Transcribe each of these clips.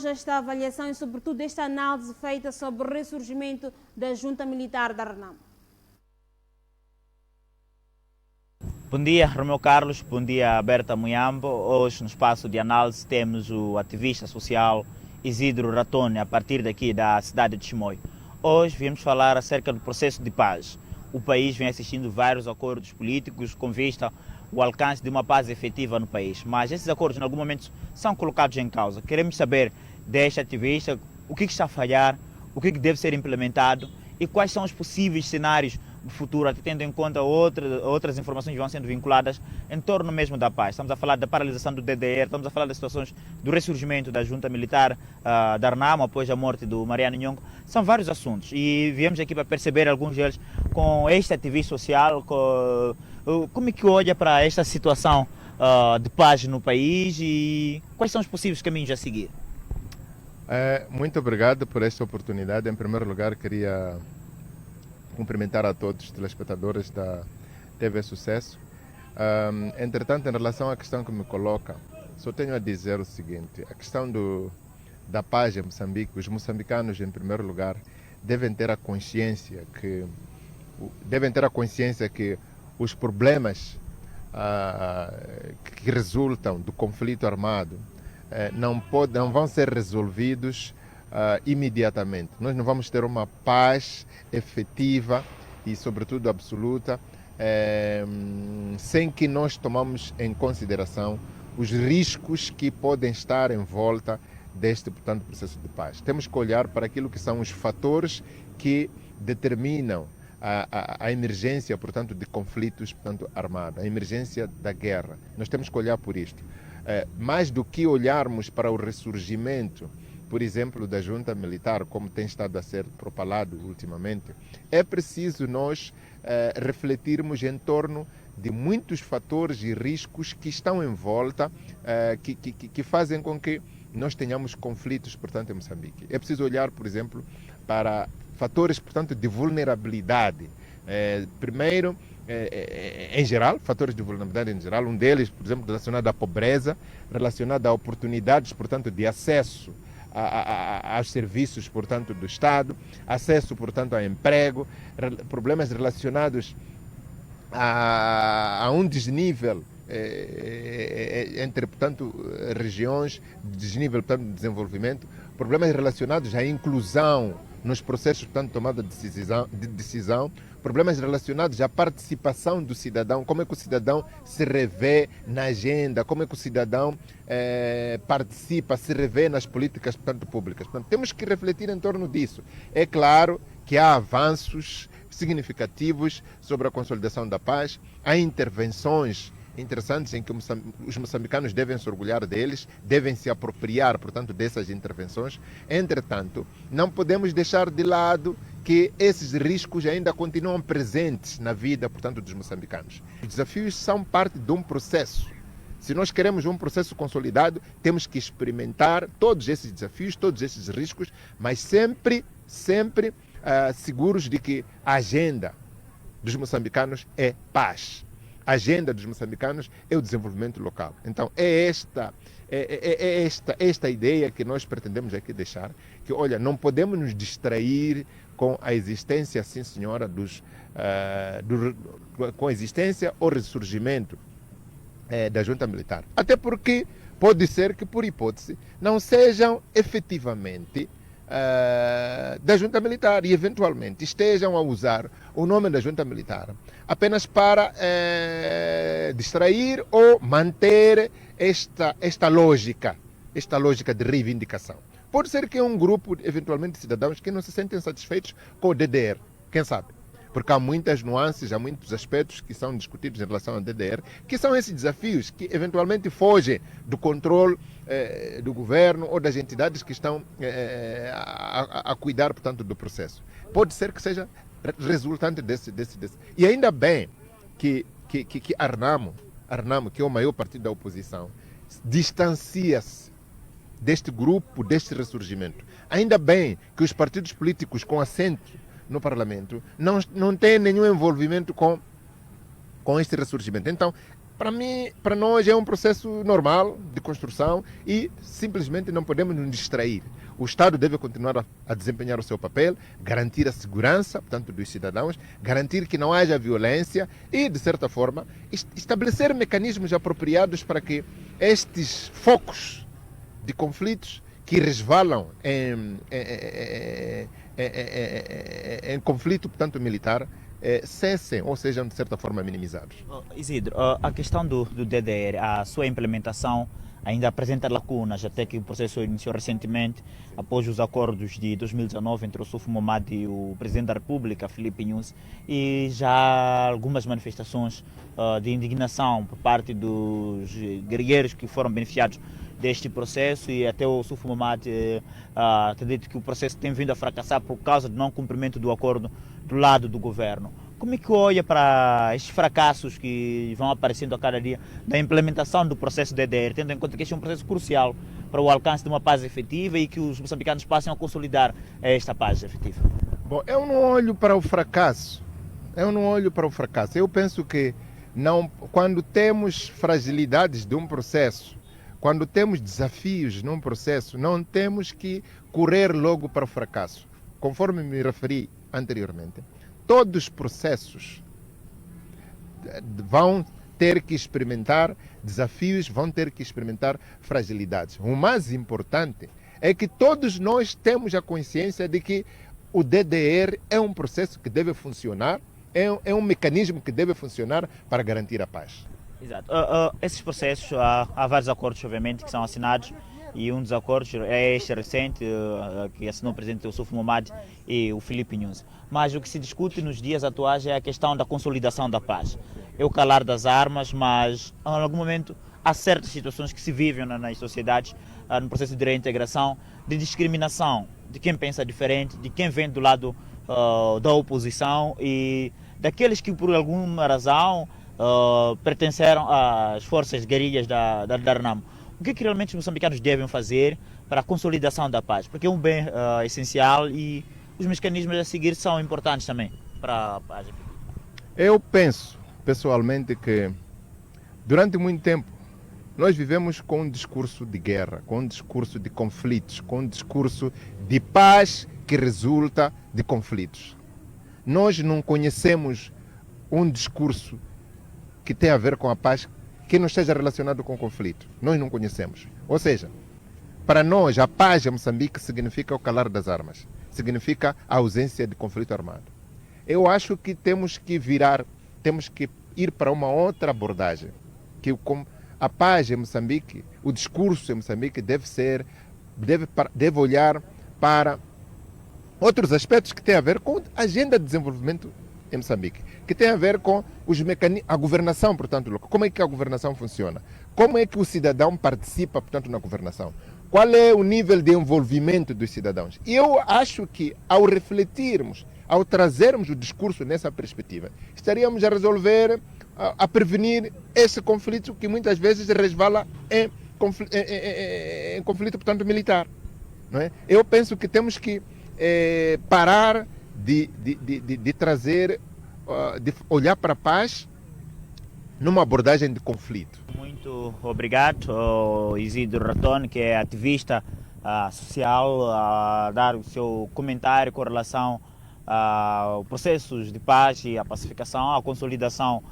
nós esta avaliação e, sobretudo, esta análise feita sobre o ressurgimento da junta militar da Renamo. Bom dia, Romeu Carlos. Bom dia, Berta Muyambo. Hoje, no espaço de análise, temos o ativista social Isidro Ratone, a partir daqui da cidade de Chimoio. Hoje viemos falar acerca do processo de paz. O país vem assistindo vários acordos políticos com vista ao alcance de uma paz efetiva no país. Mas esses acordos, em algum momento, são colocados em causa. Queremos saber deste ativista o que está a falhar, o que deve ser implementado e quais são os possíveis cenários do futuro, até tendo em conta outras informações que vão sendo vinculadas em torno mesmo da paz. Estamos a falar da paralisação do DDR, estamos a falar das situações do ressurgimento da junta militar da Renamo após a morte do Mariano Nhongo. São vários assuntos e viemos aqui para perceber alguns deles com este ativista social, como é que olha para esta situação de paz no país e quais são os possíveis caminhos a seguir. Muito obrigado por esta oportunidade. Em primeiro lugar, queria cumprimentar a todos os telespectadores da TV Sucesso. Entretanto, em relação à questão que me coloca, só tenho a dizer o seguinte: a questão da paz em Moçambique, os moçambicanos, em primeiro lugar, devem ter a consciência que os problemas que resultam do conflito armado não vão ser resolvidos imediatamente. Nós não vamos ter uma paz efetiva e, sobretudo, absoluta, sem que nós tomamos em consideração os riscos que podem estar em volta deste, portanto, processo de paz. Temos que olhar para aquilo que são os fatores que determinam a emergência, portanto, de conflitos, portanto, armados, a emergência da guerra. Nós temos que olhar por isto. Mais do que olharmos para o ressurgimento, por exemplo, da junta militar, como tem estado a ser propalado ultimamente, é preciso nós refletirmos em torno de muitos fatores e riscos que estão em volta, que fazem com que nós tenhamos conflitos, portanto, em Moçambique. É preciso olhar, por exemplo, para fatores, portanto, de vulnerabilidade. Primeiro, em geral, fatores de vulnerabilidade em geral, um deles, por exemplo, relacionado à pobreza, relacionado a oportunidades, portanto, de acesso aos serviços, portanto, do Estado, acesso, portanto, ao emprego, problemas relacionados a um desnível entre, portanto, regiões, desnível, portanto, de desenvolvimento, problemas relacionados à inclusão nos processos, portanto, de tomada de decisão, problemas relacionados à participação do cidadão, como é que o cidadão se revê na agenda, como é que o cidadão participa, se revê nas políticas, portanto, públicas. Portanto, temos que refletir em torno disso. É claro que há avanços significativos sobre a consolidação da paz, há intervenções interessantes em que os moçambicanos devem se orgulhar deles, devem se apropriar, portanto, dessas intervenções. Entretanto, não podemos deixar de lado que esses riscos ainda continuam presentes na vida, portanto, dos moçambicanos. Os desafios são parte de um processo. Se nós queremos um processo consolidado, temos que experimentar todos esses desafios, todos esses riscos, mas sempre seguros de que a agenda dos moçambicanos é paz. A agenda dos moçambicanos é o desenvolvimento local. Então, é esta ideia que nós pretendemos aqui deixar, que, olha, não podemos nos distrair com a existência, sim senhora, com a existência ou ressurgimento da junta militar. Até porque pode ser que, por hipótese, não sejam efetivamente da junta militar e eventualmente estejam a usar o nome da junta militar apenas para distrair ou manter esta lógica de reivindicação. Pode ser que é um grupo, eventualmente, de cidadãos que não se sentem satisfeitos com o DDR, quem sabe? Porque há muitas nuances, há muitos aspectos que são discutidos em relação ao DDR, que são esses desafios que eventualmente fogem do controle do governo ou das entidades que estão a cuidar, portanto, do processo. Pode ser que seja resultante desse. E ainda bem que a Renamo, que é o maior partido da oposição, distancia-se deste grupo, deste ressurgimento. Ainda bem que os partidos políticos com assento no Parlamento não têm nenhum envolvimento com este ressurgimento. Então, Para mim, para nós é um processo normal de construção e simplesmente não podemos nos distrair. O Estado deve continuar a desempenhar o seu papel, garantir a segurança, portanto, dos cidadãos, garantir que não haja violência e, de certa forma, estabelecer mecanismos apropriados para que estes focos de conflitos que resvalam em conflito, portanto, militar, cessem ou sejam, de certa forma, minimizados. Isidro, a questão do DDR, a sua implementação ainda apresenta lacunas, até que o processo iniciou recentemente, após os acordos de 2019 entre o Sufo Momad e o Presidente da República, Filipe Nyusi, e já há algumas manifestações de indignação por parte dos guerrilheiros que foram beneficiados deste processo, e até o Sufo Momad acredita que o processo tem vindo a fracassar por causa do não cumprimento do acordo do lado do governo. Como é que olha para estes fracassos que vão aparecendo a cada dia da implementação do processo DDR, tendo em conta que este é um processo crucial para o alcance de uma paz efetiva e que os moçambicanos passem a consolidar esta paz efetiva? Bom, eu não olho para o fracasso. Eu penso que não, quando temos fragilidades de um processo, quando temos desafios num processo, não temos que correr logo para o fracasso. Conforme me referi anteriormente, todos os processos vão ter que experimentar desafios, vão ter que experimentar fragilidades. O mais importante é que todos nós temos a consciência de que o DDR é um processo que deve funcionar, é um mecanismo que deve funcionar para garantir a paz. Exato. Esses processos, há vários acordos, obviamente, que são assinados, e um dos acordos é este recente, que assinou o presidente Sufo Momad e o Filipe Nyusi. Mas o que se discute nos dias atuais é a questão da consolidação da paz. É o calar das armas, mas em algum momento há certas situações que se vivem nas sociedades, no processo de reintegração, de discriminação de quem pensa diferente, de quem vem do lado da oposição e daqueles que por alguma razão pertenceram às forças guerrilhas da Renamo. O que realmente os moçambicanos devem fazer para a consolidação da paz? Porque é um bem essencial e os mecanismos a seguir são importantes também para a paz. Eu penso, pessoalmente, que durante muito tempo nós vivemos com um discurso de guerra, com um discurso de conflitos, com um discurso de paz que resulta de conflitos. Nós não conhecemos um discurso que tem a ver com a paz que não esteja relacionado com o conflito. Nós não conhecemos. Ou seja, para nós, a paz em Moçambique significa o calar das armas, significa a ausência de conflito armado. Eu acho que temos que ir para uma outra abordagem, que a paz em Moçambique, o discurso em Moçambique deve olhar para outros aspectos que têm a ver com a agenda de desenvolvimento em Moçambique, que tem a ver com a governação, portanto, local. Como é que a governação funciona? Como é que o cidadão participa, portanto, na governação? Qual é o nível de envolvimento dos cidadãos? E eu acho que, ao refletirmos, ao trazermos o discurso nessa perspectiva, estaríamos a resolver, a prevenir esse conflito que muitas vezes resvala em conflito, portanto, militar. Não é? Eu penso que temos que parar de trazer, de olhar para a paz numa abordagem de conflito. Muito obrigado ao Isidro Ratón, que é ativista social, a dar o seu comentário com relação aos processos de paz e a pacificação, a consolidação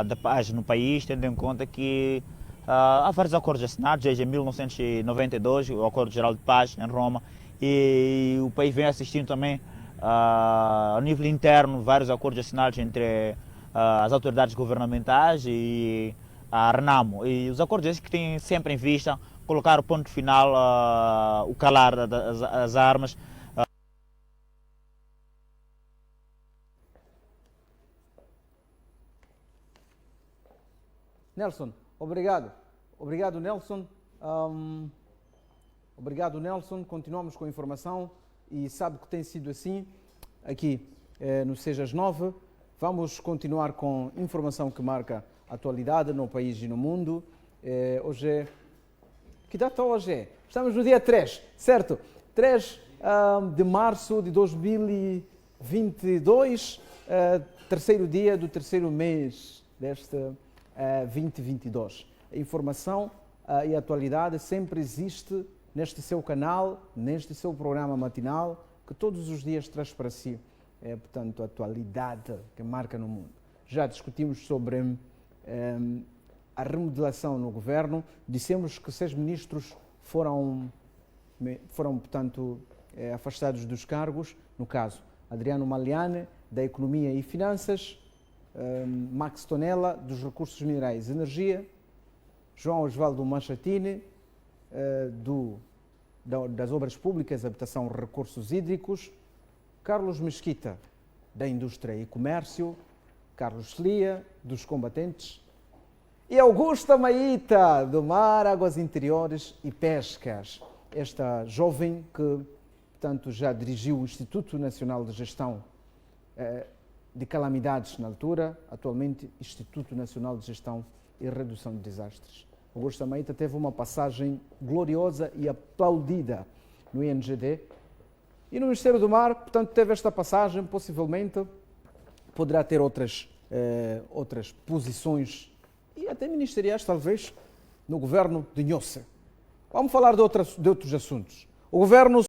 da paz no país, tendo em conta que há vários acordos assinados, desde 1992, o Acordo Geral de Paz em Roma, e o país vem assistindo também a nível interno vários acordos assinados entre as autoridades governamentais e a Renamo. E os acordos esses que têm sempre em vista colocar o ponto final, o calar das armas. Nelson, obrigado. Obrigado, Nelson. Obrigado, Nelson. Continuamos com a informação e sabe que tem sido assim aqui no Sejas 9. Vamos continuar com informação que marca a atualidade no país e no mundo. Hoje é... Que data hoje é? Estamos no dia 3, certo? 3 de março de 2022, terceiro dia do terceiro mês 2022. A informação e a atualidade sempre existe neste seu canal, neste seu programa matinal, que todos os dias traz para si, portanto, a atualidade que marca no mundo. Já discutimos sobre a remodelação no governo, dissemos que 6 ministros foram portanto, afastados dos cargos, no caso, Adriano Maliane, da Economia e Finanças, Max Tonella, dos Recursos Minerais e Energia, João Osvaldo Machatini, das Obras Públicas, Habitação e Recursos Hídricos, Carlos Mesquita, da Indústria e Comércio, Carlos Celia, dos Combatentes, e Augusta Maíta, do Mar, Águas Interiores e Pescas. Esta jovem que, portanto, já dirigiu o Instituto Nacional de Gestão de Calamidades na altura, atualmente Instituto Nacional de Gestão e Redução de Desastres. Augusta Maíta teve uma passagem gloriosa e aplaudida no INGD e no Ministério do Mar, portanto, teve esta passagem, possivelmente poderá ter outras posições e até ministeriais, talvez, no governo de Nhosse. Vamos falar de outros assuntos. O governo